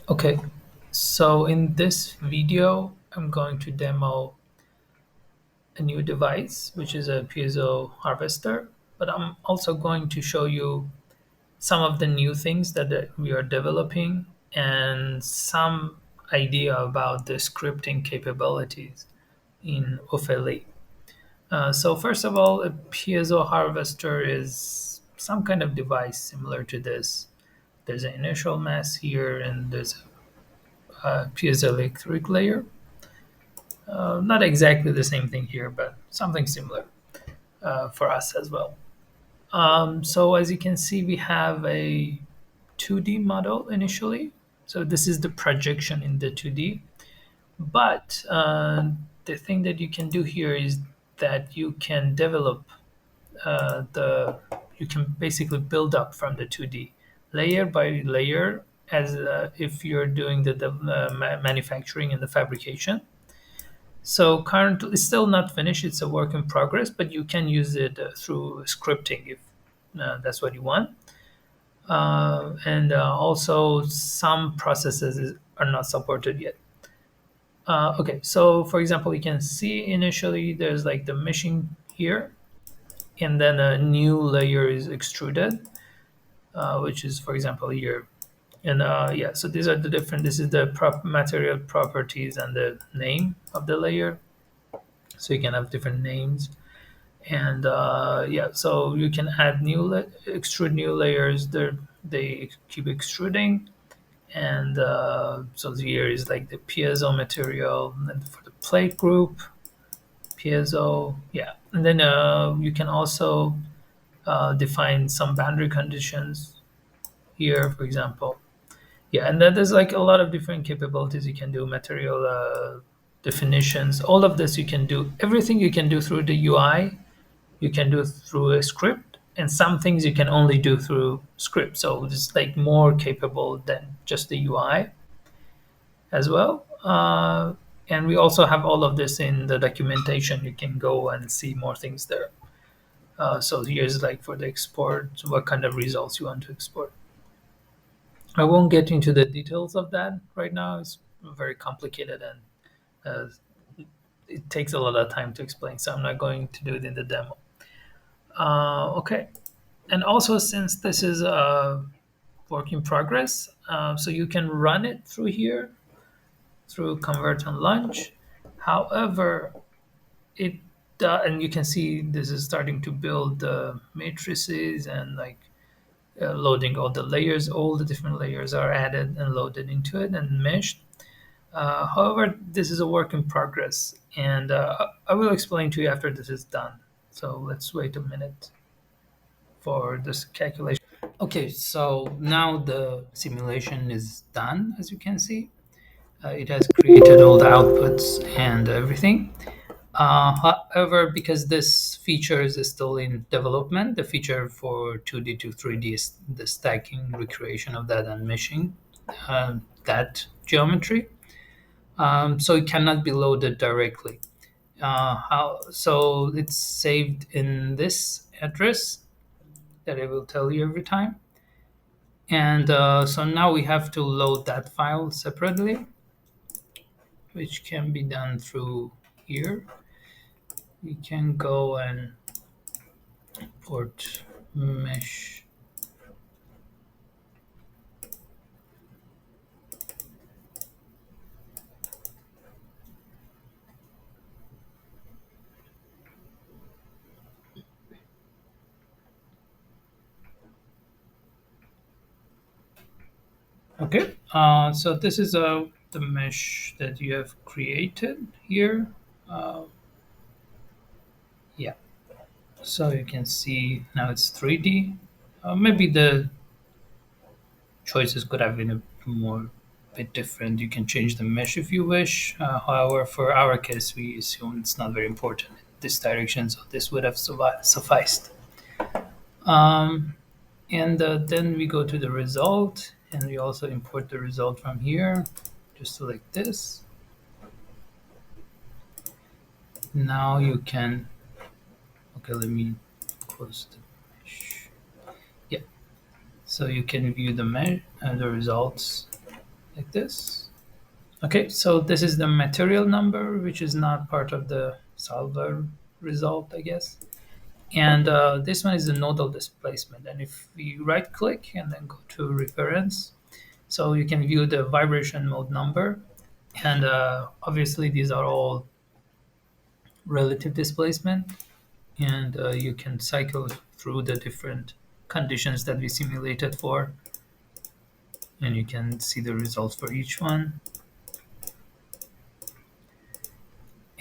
Okay, so in this video, I'm going to demo a new device, which is a piezo harvester, but I'm also going to show you some of the new things that we are developing and some idea about the scripting capabilities in OOFELIE. So first of all, a piezo harvester is some kind of device similar to this. There's an initial mass here and there's a piezoelectric layer. Not exactly the same thing here, but something similar for us as well. So as you can see, we have a 2D model initially. So this is the projection in the 2D. But the thing that you can do here is that you can develop the you can basically build up from the 2D layer by layer as if you're doing the manufacturing and the fabrication. So currently, it's still not finished. It's a work in progress, but you can use it through scripting if that's what you want. And also, some are not supported yet. Okay, so for example, you can see initially there's like the meshing here, and then a new layer is extruded, which is, for example, here. And yeah, so these are the different. This is the material properties and the name of the layer. So you can have different names and yeah, so you can add extrude new layers. They keep extruding, and so here is like the piezo material, and for the plate group, piezo, yeah, and then you can also define some boundary conditions here, for example. Yeah, and then there's like a lot of different capabilities you can do, material definitions. All of this you can do. Everything you can do through the UI you can do through a script, and some things you can only do through script, so it's like more capable than just the UI as well. And we also have all of this in the documentation. You can go and see more things there. So here's like for the export, what kind of results you want to export. I won't get into the details of that right now. It's very complicated and uh, it takes a lot of time to explain, so I'm not going to do it in the demo. Okay, and also since this is a work in progress, so you can run it through here through convert on launch. However, it and you can see this is starting to build the matrices and like loading all the layers. All the different layers are added and loaded into it and meshed. However, this is a work in progress, and I will explain to you after this is done. So let's wait a minute for this calculation. Okay, so now the simulation is done, as you can see. It has created all the outputs and everything. However, because this feature is still in development, the feature for 2D to 3D is the stacking recreation of that and meshing that geometry. So it cannot be loaded directly. So it's saved in this address that I will tell you every time. And so now we have to load that file separately, which can be done through here. We can go and import mesh. Okay, so this is the mesh that you have created here. Uh, yeah, so you can see now it's 3D. Maybe the choices could have been a more bit different. You can change the mesh if you wish. However, for our case, we assume it's not very important in this direction, so this would have sufficed. Um, and then we go to the result, and we also import the result from here. Just select this. Now you can. Okay, let me close the mesh. Yeah, so you can view the results like this. Okay, so this is the material number, which is not part of the solver result, I guess. And this one is the nodal displacement. And if we right click and then go to reference, so you can view the vibration mode number. And obviously, these are all relative displacement. And you can cycle through the different conditions that we simulated for. And you can see the results for each one.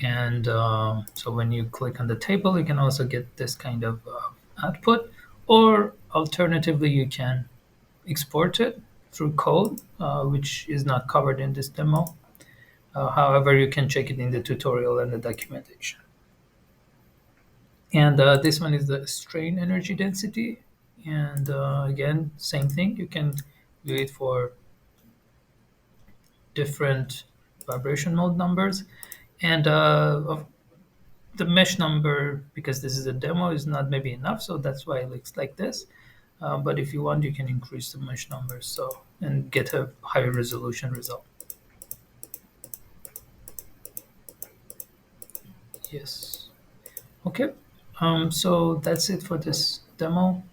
And so when you click on the table, you can also get this kind of output, or alternatively, you can export it through code, which is not covered in this demo. However, you can check it in the tutorial and the documentation. And this one is the strain energy density. And again, same thing. You can view it for different vibration mode numbers. And the mesh number, because this is a demo, is not maybe enough, so that's why it looks like this. But if you want, you can increase the mesh numbers and get a higher resolution result. Yes. Okay. So that's it for this demo.